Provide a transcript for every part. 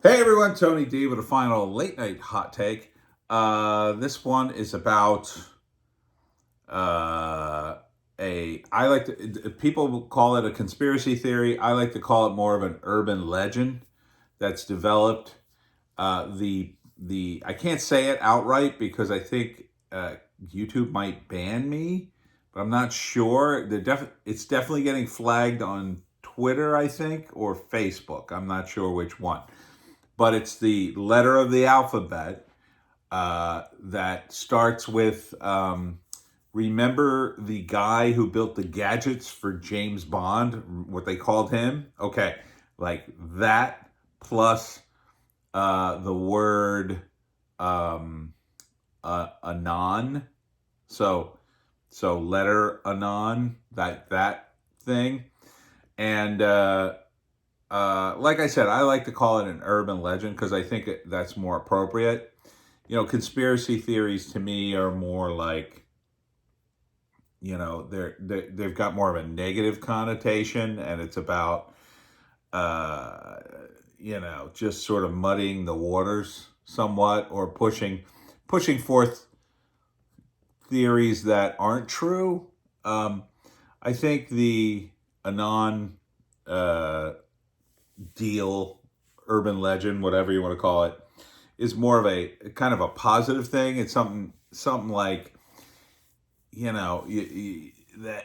Hey everyone, Tony D with a final late night hot take. This one is about uh, I like to, people call it a conspiracy theory. I like to call it more of an urban legend that's developed. The I can't say it outright because I think YouTube might ban me, but I'm not sure. It's definitely getting flagged on Twitter, I think, or Facebook. I'm not sure which one, but it's the letter of the alphabet that starts with remember the guy who built the gadgets for James Bond, what they called him? Okay, like that plus the word anon. So letter anon, that thing. And like I said, I like to call it an urban legend because I think that's more appropriate. Conspiracy theories to me are more like, they've got more of a negative connotation, and it's about, uh, just sort of muddying the waters somewhat, or pushing forth theories that aren't true. I think the anon uh, deal, urban legend, whatever you want to call it, is more of a kind of a positive thing. It's something like, that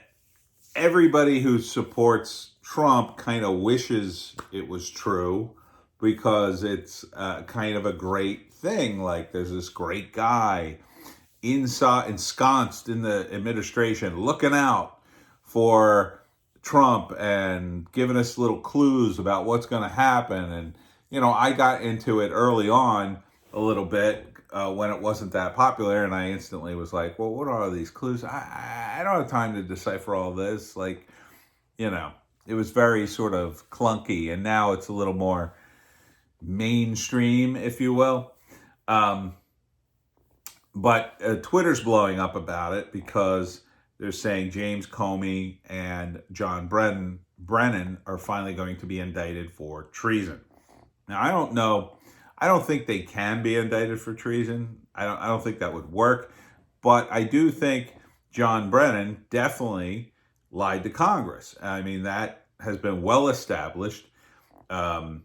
everybody who supports Trump kind of wishes it was true because it's kind of a great thing. Like there's this great guy inside, ensconced in the administration, looking out for Trump and giving us little clues about what's going to happen. And, I got into it early on a little bit when it wasn't that popular. And I instantly was like, well, what are all these clues? I don't have time to decipher all this. Like, it was very sort of clunky. And now it's a little more mainstream, if you will. But Twitter's blowing up about it because they're saying James Comey and John Brennan are finally going to be indicted for treason. Now, I don't know. I don't think they can be indicted for treason. I don't think that would work. But I do think John Brennan definitely lied to Congress. I mean, that has been well established. And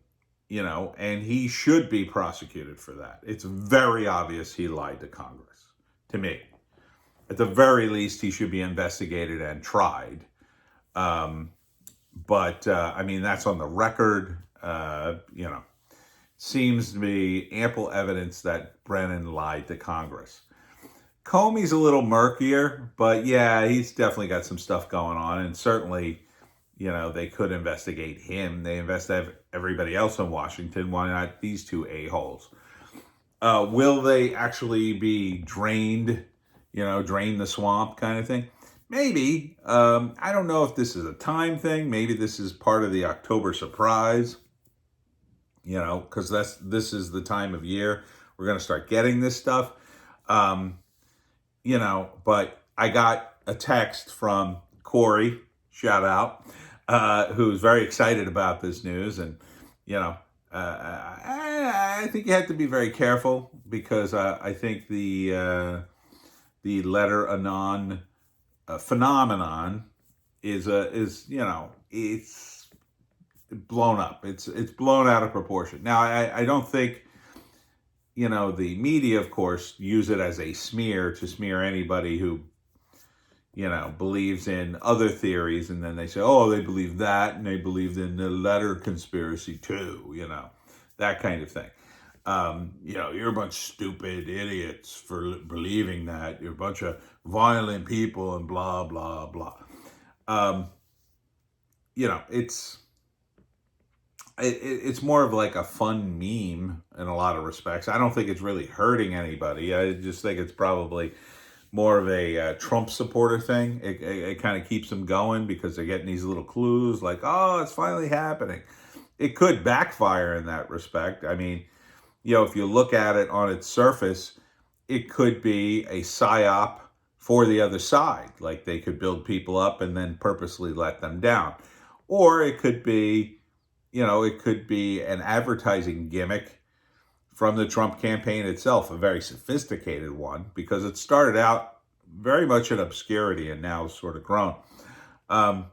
he should be prosecuted for that. It's very obvious he lied to Congress, to me. At the very least, he should be investigated and tried. But I mean, that's on the record. Seems to be ample evidence that Brennan lied to Congress. Comey's a little murkier, but yeah, he's definitely got some stuff going on, and certainly, they could investigate him. They investigate everybody else in Washington. Why not these two a-holes? Will they actually be drained, drain the swamp kind of thing? Maybe. I don't know if this is a time thing. Maybe this is part of the October surprise, because this is the time of year we're going to start getting this stuff. But I got a text from Corey, shout out, who's very excited about this news. And, I think you have to be very careful because I think the letter anon phenomenon is it's blown up. It's blown out of proportion. Now, I don't think, the media, of course, use it as a smear to smear anybody who, believes in other theories. And then they say, oh, they believe that. And they believed in the letter conspiracy too, that kind of thing. You're a bunch of stupid idiots for believing that. You're a bunch of violent people and blah, blah, blah. It's more of like a fun meme in a lot of respects. I don't think it's really hurting anybody. I just think it's probably more of a Trump supporter thing. It kind of keeps them going because they're getting these little clues like, oh, it's finally happening. It could backfire in that respect. I mean, if you look at it on its surface, it could be a psyop for the other side. Like they could build people up and then purposely let them down. Or it could be, it could be an advertising gimmick from the Trump campaign itself, a very sophisticated one, because it started out very much in obscurity and now sort of grown. Um,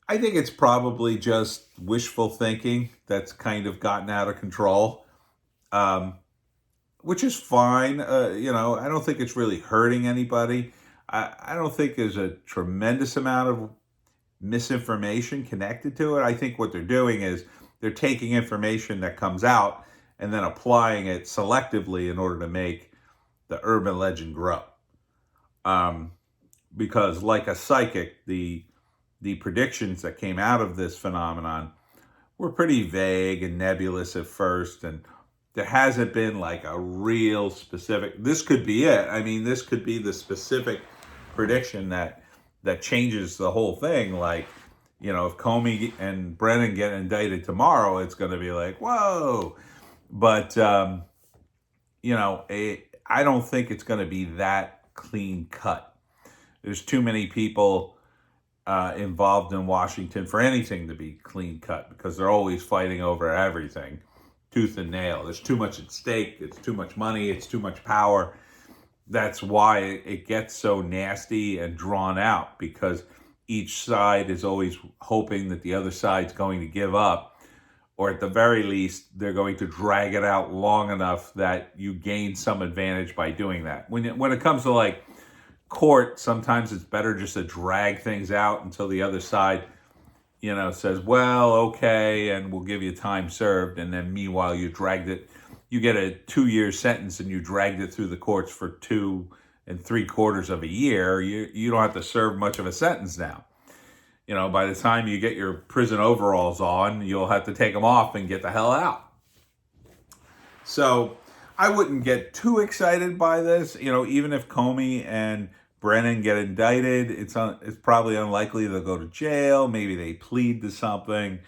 I think it's probably just wishful thinking that's kind of gotten out of control, um, which is fine. I don't think it's really hurting anybody. I don't think there's a tremendous amount of misinformation connected to it. I think what they're doing is they're taking information that comes out and then applying it selectively in order to make the urban legend grow. Um, because, like a psychic, the predictions that came out of this phenomenon were pretty vague and nebulous at first, and there hasn't been like a real specific. This could be it. I mean, this could be the specific prediction that changes the whole thing. Like, if Comey and Brennan get indicted tomorrow, it's going to be like, whoa. But I don't think it's going to be that clean cut. There's too many people involved in Washington for anything to be clean cut, because they're always fighting over everything, tooth and nail. There's too much at stake. It's too much money. It's too much power. That's why it gets so nasty and drawn out, because each side is always hoping that the other side's going to give up, or at the very least, they're going to drag it out long enough that you gain some advantage by doing that. When it comes to like court, sometimes it's better just to drag things out until the other side, says, well, okay, and we'll give you time served. And then meanwhile, you get a 2-year sentence and you dragged it through the courts for 2 3/4 of a year. You don't have to serve much of a sentence now. By the time you get your prison overalls on, you'll have to take them off and get the hell out. So I wouldn't get too excited by this. Even if Comey and Brennan get indicted, it's probably unlikely they'll go to jail. Maybe they plead to something.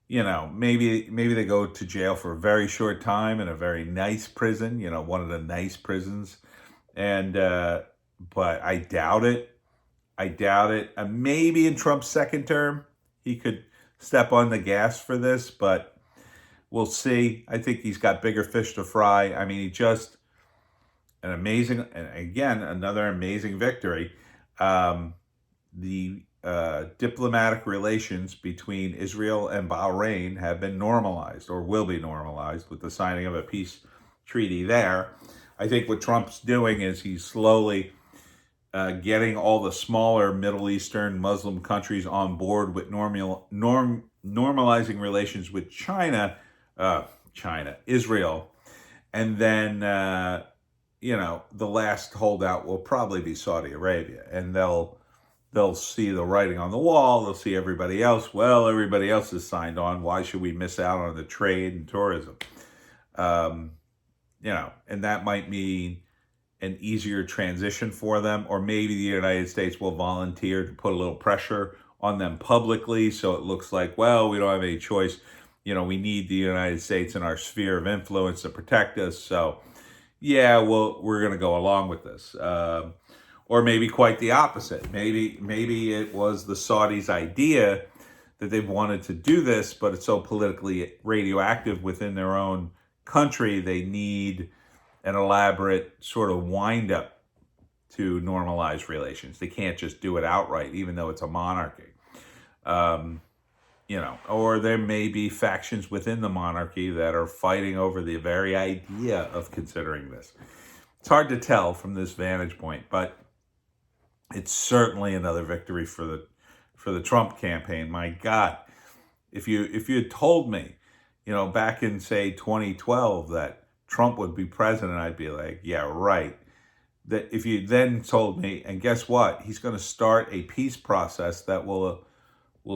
Maybe they go to jail for a very short time in a very nice prison, one of the nice prisons. And but I doubt it. Maybe in Trump's second term, he could step on the gas for this, but we'll see. I think he's got bigger fish to fry. I mean, another amazing victory. The diplomatic relations between Israel and Bahrain have been normalized, or will be normalized, with the signing of a peace treaty there. I think what Trump's doing is he's slowly getting all the smaller Middle Eastern Muslim countries on board with normalizing relations with Israel. And then, the last holdout will probably be Saudi Arabia. And they'll see the writing on the wall. They'll see everybody else. Well, everybody else is signed on. Why should we miss out on the trade and tourism? And that might mean an easier transition for them, or maybe the United States will volunteer to put a little pressure on them publicly, so it looks like, well, we don't have any choice. We need the United States in our sphere of influence to protect us. So, yeah, we're going to go along with this. Or maybe quite the opposite. Maybe it was the Saudis' idea that they've wanted to do this, but it's so politically radioactive within their own country, they need an elaborate sort of wind-up to normalize relations. They can't just do it outright, even though it's a monarchy. Or there may be factions within the monarchy that are fighting over the very idea of considering this. It's hard to tell from this vantage point, but it's certainly another victory for the Trump campaign. My God, if you had told me, back in say 2012 that Trump would be president, I'd be like, yeah, right. That if you then told me, and guess what? He's going to start a peace process that will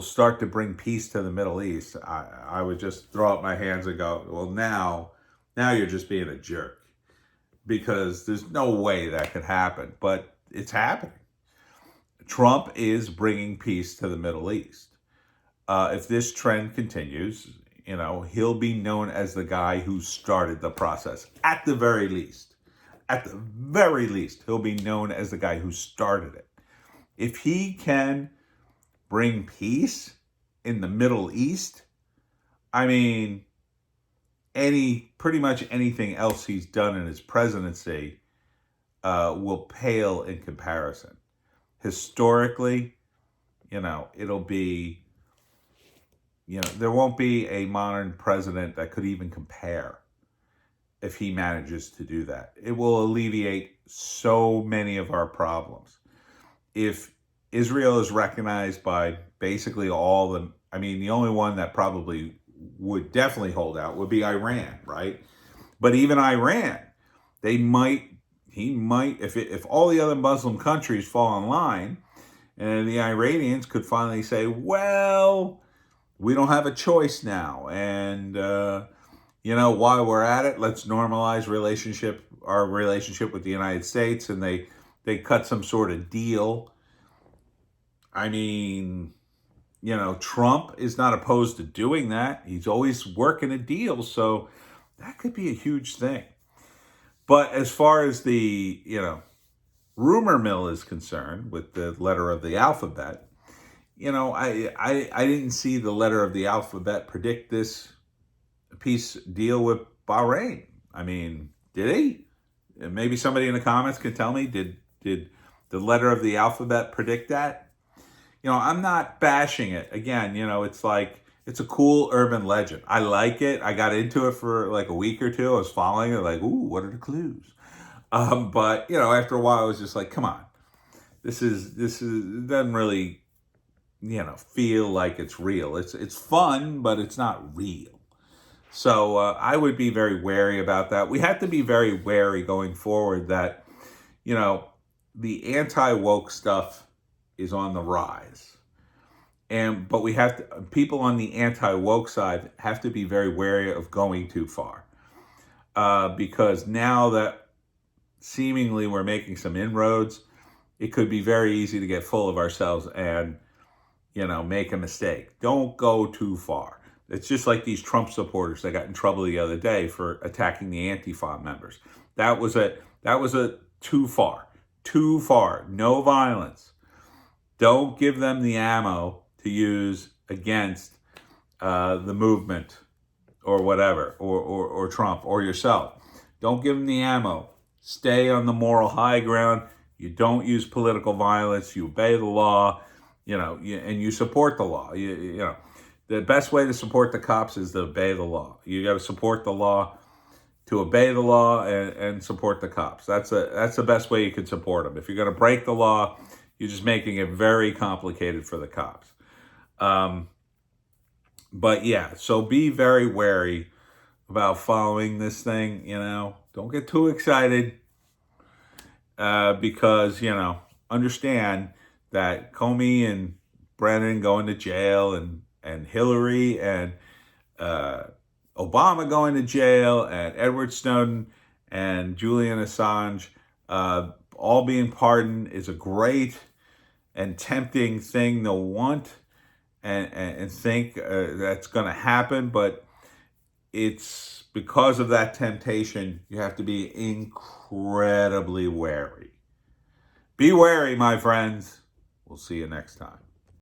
start to bring peace to the Middle East. I would just throw up my hands and go, well, now you're just being a jerk, because there's no way that could happen, but it's happening. Trump is bringing peace to the Middle East. If this trend continues, he'll be known as the guy who started the process. At the very least, he'll be known as the guy who started it. If he can bring peace in the Middle East, I mean, pretty much anything else he's done in his presidency will pale in comparison. Historically, it'll be, there won't be a modern president that could even compare if he manages to do that. It will alleviate so many of our problems. If Israel is recognized by basically the only one that probably would definitely hold out would be Iran, right? But even Iran, he might, if all the other Muslim countries fall in line, and the Iranians could finally say, well, we don't have a choice now. And, while we're at it, let's normalize our relationship with the United States. And they cut some sort of deal. I mean, Trump is not opposed to doing that. He's always working a deal. So that could be a huge thing. But as far as the, rumor mill is concerned with the letter of the alphabet, I didn't see the letter of the alphabet predict this peace deal with Bahrain. I mean, did he? Maybe somebody in the comments can tell me, did the letter of the alphabet predict that? I'm not bashing it. Again, it's like, it's a cool urban legend. I like it. I got into it for like a week or two. I was following it like, ooh, what are the clues? But, after a while, I was just like, come on. This it doesn't really, feel like it's real. It's fun, but it's not real. So I would be very wary about that. We have to be very wary going forward that, the anti-woke stuff is on the rise. But people on the anti-woke side have to be very wary of going too far. Because now that seemingly we're making some inroads, it could be very easy to get full of ourselves and, make a mistake. Don't go too far. It's just like these Trump supporters that got in trouble the other day for attacking the Antifa members. That was a too far. No violence. Don't give them the ammo to use against the movement or whatever, or Trump or yourself. Don't give them the ammo. Stay on the moral high ground. You don't use political violence. You obey the law, and you support the law. The best way to support the cops is to obey the law. You got to support the law, to obey the law, and support the cops. That's the best way you can support them. If you're going to break the law, you're just making it very complicated for the cops. But yeah, so be very wary about following this thing. Don't get too excited because, understand that Comey and Brennan going to jail and Hillary and Obama going to jail and Edward Snowden and Julian Assange all being pardoned is a great and tempting thing to want and think that's going to happen. But it's because of that temptation, you have to be incredibly wary. Be wary, my friends. We'll see you next time.